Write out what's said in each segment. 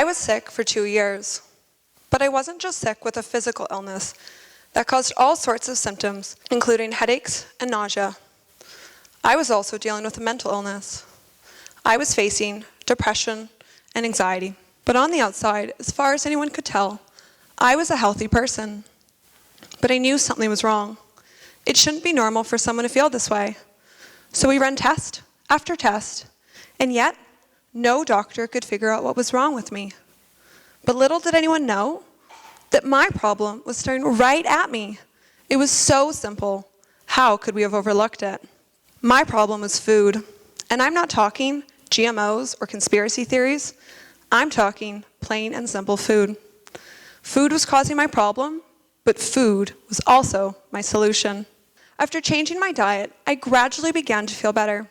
I was sick for 2 years, but I wasn't just sick with a physical illness that caused all sorts of symptoms, including headaches and nausea. I was also dealing with a mental illness. I was facing depression and anxiety. But on the outside, as far as anyone could tell, I was a healthy person. But I knew something was wrong. It shouldn't be normal for someone to feel this way. So we ran test after test, and yet no doctor could figure out what was wrong with me. But little did anyone know that my problem was staring right at me. It was so simple. How could we have overlooked it? My problem was food. And I'm not talking GMOs or conspiracy theories. I'm talking plain and simple food. Food was causing my problem, but food was also my solution. After changing my diet, I gradually began to feel better.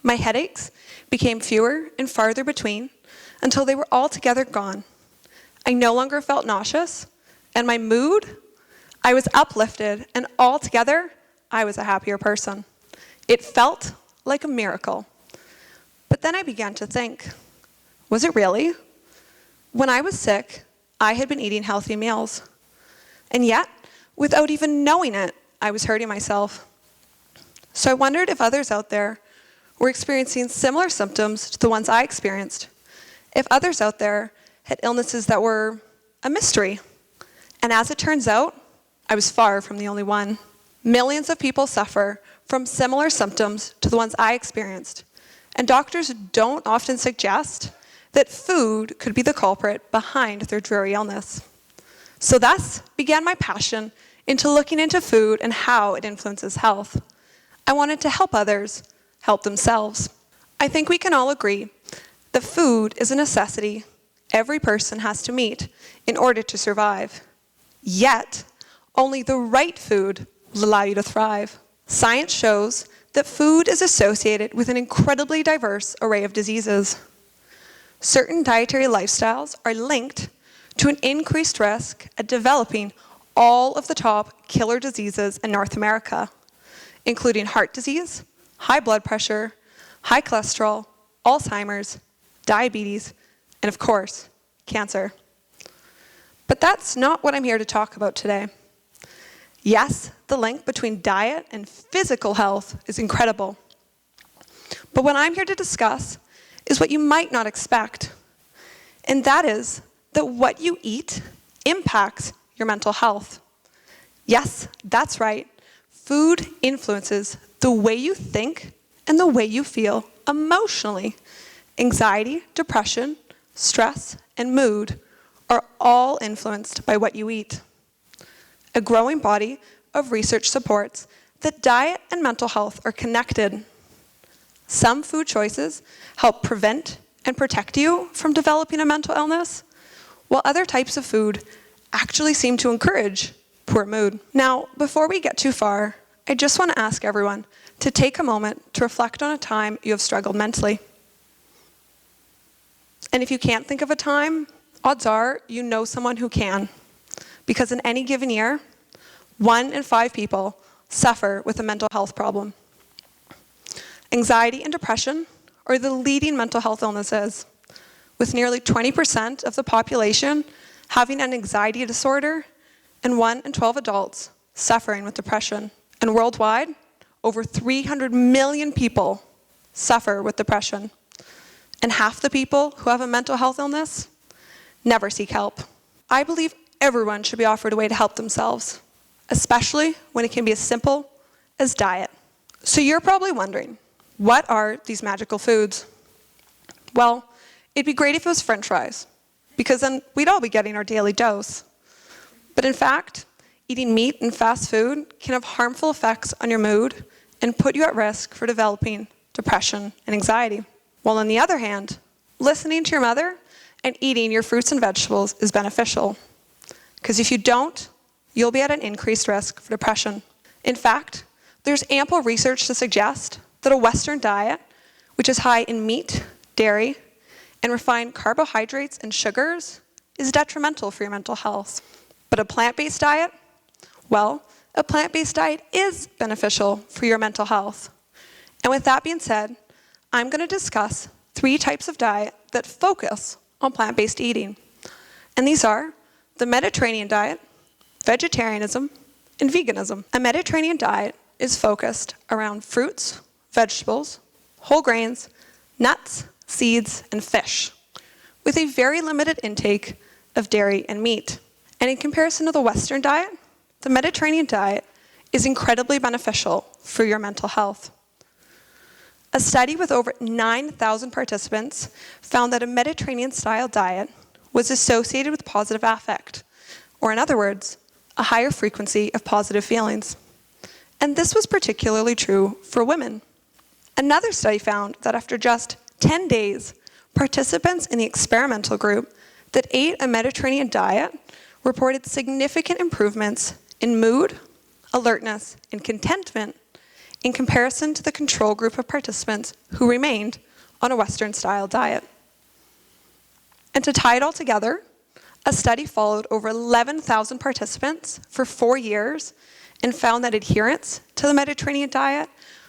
My headaches became fewer and farther between until they were altogether gone. I no longer felt nauseous, and my mood, I was uplifted, and altogether, I was a happier person. It felt like a miracle. But then I began to think, was it really? When I was sick, I had been eating healthy meals. And yet, without even knowing it, I was hurting myself. So I wondered if others out there were experiencing similar symptoms to the ones I experienced. If others out there had illnesses that were a mystery. And as it turns out, I was far from the only one. Millions of people suffer from similar symptoms to the ones I experienced. And doctors don't often suggest that food could be the culprit behind their dreary illness. So thus began my passion into looking into food and how it influences health. I wanted to help others help themselves. I think we can all agree that food is a necessity every person has to meet in order to survive. Yet, only the right food will allow you to thrive. Science shows that food is associated with an incredibly diverse array of diseases. Certain dietary lifestyles are linked to an increased risk at developing all of the top killer diseases in North America, including heart disease, high blood pressure, high cholesterol, Alzheimer's, diabetes, and of course, cancer. But that's not what I'm here to talk about today. Yes, the link between diet and physical health is incredible. But what I'm here to discuss is what you might not expect. And that is that what you eat impacts your mental health. Yes, that's right. Food influences the way you think and the way you feel emotionally. Anxiety, depression, stress, and mood are all influenced by what you eat. A growing body of research supports that diet and mental health are connected. Some food choices help prevent and protect you from developing a mental illness, while other types of food actually seem to encourage poor mood. Now, before we get too far, I just want to ask everyone to take a moment to reflect on a time you have struggled mentally. And if you can't think of a time, odds are you know someone who can. Because in any given year, 1 in 5 people suffer with a mental health problem. Anxiety and depression are the leading mental health illnesses, with nearly 20% of the population having an anxiety disorder and 1 in 12 adults suffering with depression. And worldwide, over 300 million people suffer with depression. And half the people who have a mental health illness never seek help. I believe everyone should be offered a way to help themselves, especially when it can be as simple as diet. So you're probably wondering, what are these magical foods? Well, it'd be great if it was French fries, because then we'd all be getting our daily dose. But in fact, eating meat and fast food can have harmful effects on your mood and put you at risk for developing depression and anxiety. While on the other hand, listening to your mother and eating your fruits and vegetables is beneficial. Because if you don't, you'll be at an increased risk for depression. In fact, there's ample research to suggest that a Western diet, which is high in meat, dairy, and refined carbohydrates and sugars, is detrimental for your mental health. But a plant-based diet? Well, a plant-based diet is beneficial for your mental health. And with that being said, I'm going to discuss 3 types of diet that focus on plant-based eating. And these are the Mediterranean diet, vegetarianism, and veganism. A Mediterranean diet is focused around fruits, vegetables, whole grains, nuts, seeds, and fish, with a very limited intake of dairy and meat. And in comparison to the Western diet, the Mediterranean diet is incredibly beneficial for your mental health. A study with over 9,000 participants found that a Mediterranean-style diet was associated with positive affect, or in other words, a higher frequency of positive feelings. And this was particularly true for women. Another study found that after just 10 days, participants in the experimental group that ate a Mediterranean diet reported significant improvements in mood, alertness, and contentment in comparison to the control group of participants who remained on a Western-style diet. And to tie it all together, a study followed over 11,000 participants for 4 years and found that adherence to the Mediterranean diet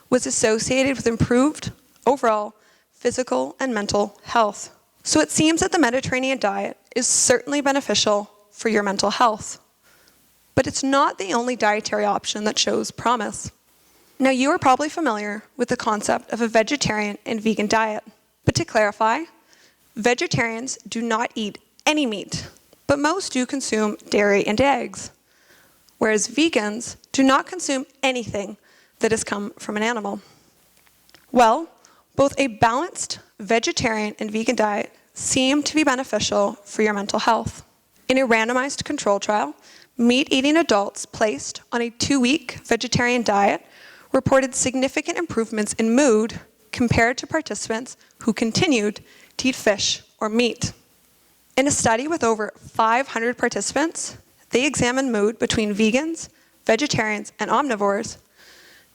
was associated with improved overall physical and mental health. So it seems that the Mediterranean diet is certainly beneficial for your mental health. But it's not the only dietary option that shows promise. Now, you are probably familiar with the concept of a vegetarian and vegan diet. But to clarify, vegetarians do not eat any meat, but most do consume dairy and eggs, whereas vegans do not consume anything that has come from an animal. Well, both a balanced vegetarian and vegan diet seem to be beneficial for your mental health. In a randomized control trial, meat-eating adults placed on a 2-week vegetarian diet reported significant improvements in mood compared to participants who continued to eat fish or meat. In a study with over 500 participants, they examined mood between vegans, vegetarians, and omnivores,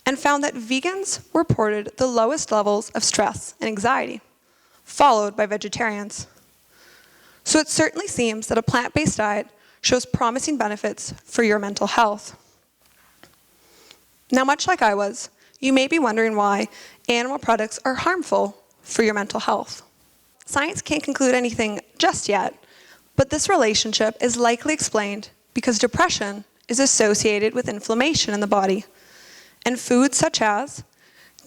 and found that vegans reported the lowest levels of stress and anxiety, followed by vegetarians. So it certainly seems that a plant-based diet shows promising benefits for your mental health. Now, much like I was, you may be wondering why animal products are harmful for your mental health. Science can't conclude anything just yet, but this relationship is likely explained because depression is associated with inflammation in the body, and foods such as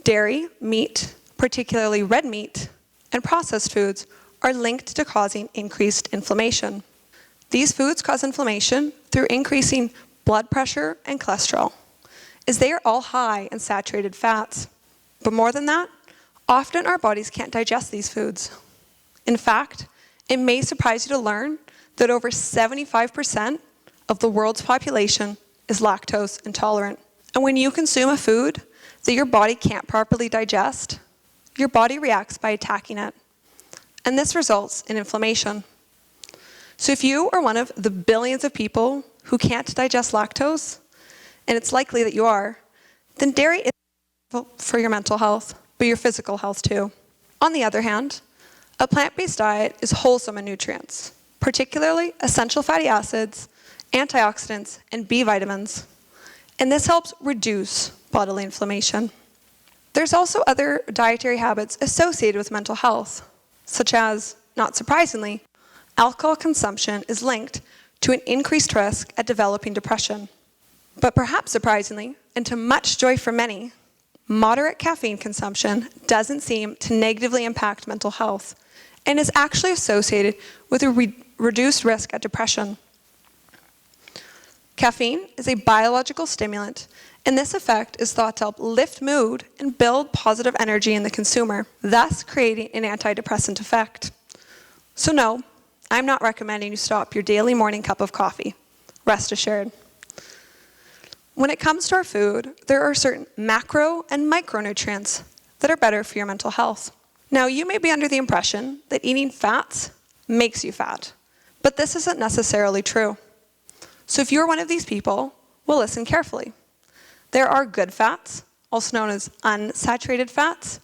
dairy, meat, particularly red meat, and processed foods are linked to causing increased inflammation. These foods cause inflammation through increasing blood pressure and cholesterol, as they are all high in saturated fats. But more than that, often our bodies can't digest these foods. In fact, it may surprise you to learn that over 75% of the world's population is lactose intolerant. And when you consume a food that your body can't properly digest, your body reacts by attacking it. And this results in inflammation. So if you are one of the billions of people who can't digest lactose, and it's likely that you are, then dairy is for your mental health, but your physical health too. On the other hand, a plant-based diet is wholesome in nutrients, particularly essential fatty acids, antioxidants, and B vitamins. And this helps reduce bodily inflammation. There's also other dietary habits associated with mental health, such as, not surprisingly, alcohol consumption is linked to an increased risk at developing depression. But perhaps surprisingly, and to much joy for many, moderate caffeine consumption doesn't seem to negatively impact mental health and is actually associated with a reduced risk at depression. Caffeine is a biological stimulant, and this effect is thought to help lift mood and build positive energy in the consumer, thus creating an antidepressant effect. So no, I'm not recommending you stop your daily morning cup of coffee. Rest assured. When it comes to our food, there are certain macro and micronutrients that are better for your mental health. Now, you may be under the impression that eating fats makes you fat, but this isn't necessarily true. So if you're one of these people, well, listen carefully. There are good fats, also known as unsaturated fats.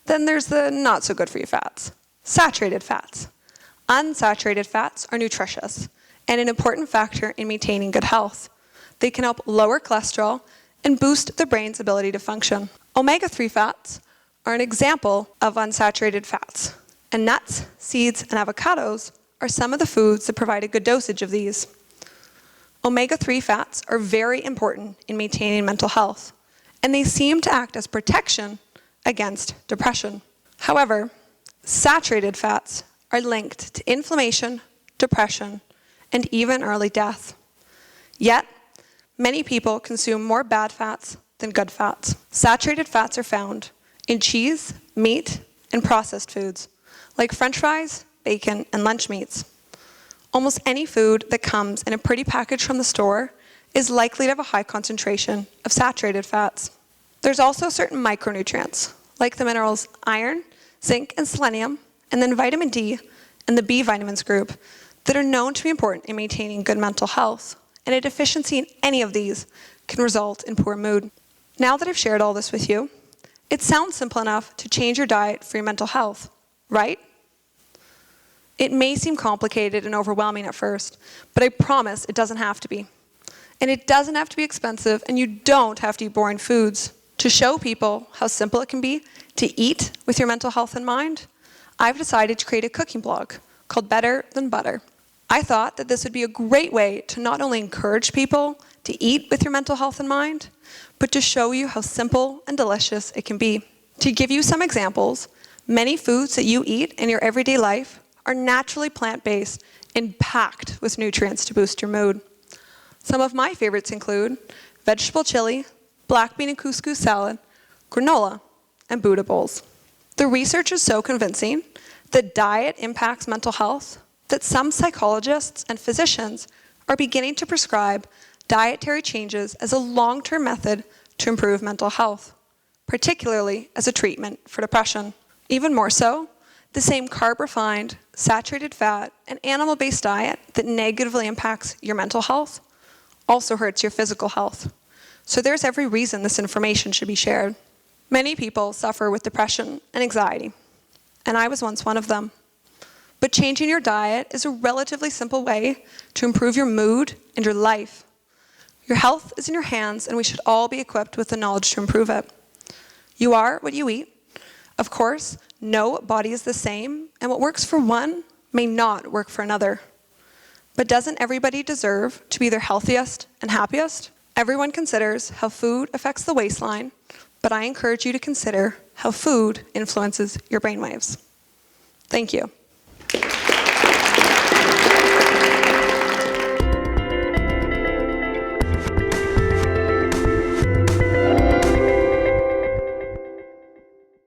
Then there's the not so good for you fats, saturated fats. Unsaturated fats are nutritious and an important factor in maintaining good health. They can help lower cholesterol and boost the brain's ability to function. Omega-3 fats are an example of unsaturated fats. And nuts, seeds, and avocados are some of the foods that provide a good dosage of these. Omega-3 fats are very important in maintaining mental health, and they seem to act as protection against depression. However, saturated fats are linked to inflammation, depression, and even early death. Yet, many people consume more bad fats than good fats. Saturated fats are found in cheese, meat, and processed foods, like French fries, bacon, and lunch meats. Almost any food that comes in a pretty package from the store is likely to have a high concentration of saturated fats. There's also certain micronutrients, like the minerals iron, zinc, and selenium, and then vitamin D and the B vitamins group, that are known to be important in maintaining good mental health, and a deficiency in any of these can result in poor mood. Now that I've shared all this with you, it sounds simple enough to change your diet for your mental health, right? It may seem complicated and overwhelming at first, but I promise it doesn't have to be. And it doesn't have to be expensive, and you don't have to eat boring foods. To show people how simple it can be to eat with your mental health in mind, I've decided to create a cooking blog called Better Than Butter. I thought that this would be a great way to not only encourage people to eat with your mental health in mind, but to show you how simple and delicious it can be. To give you some examples, many foods that you eat in your everyday life are naturally plant-based and packed with nutrients to boost your mood. Some of my favorites include vegetable chili, black bean and couscous salad, granola, and Buddha bowls. The research is so convincing that diet impacts mental health that some psychologists and physicians are beginning to prescribe dietary changes as a long-term method to improve mental health, particularly as a treatment for depression. Even more so, the same carb-refined, saturated fat, and animal-based diet that negatively impacts your mental health also hurts your physical health. So there's every reason this information should be shared. Many people suffer with depression and anxiety, and I was once one of them. But changing your diet is a relatively simple way to improve your mood and your life. Your health is in your hands, and we should all be equipped with the knowledge to improve it. You are what you eat. Of course, no body is the same, and what works for one may not work for another. But doesn't everybody deserve to be their healthiest and happiest? Everyone considers how food affects the waistline, but I encourage you to consider how food influences your brainwaves. Thank you.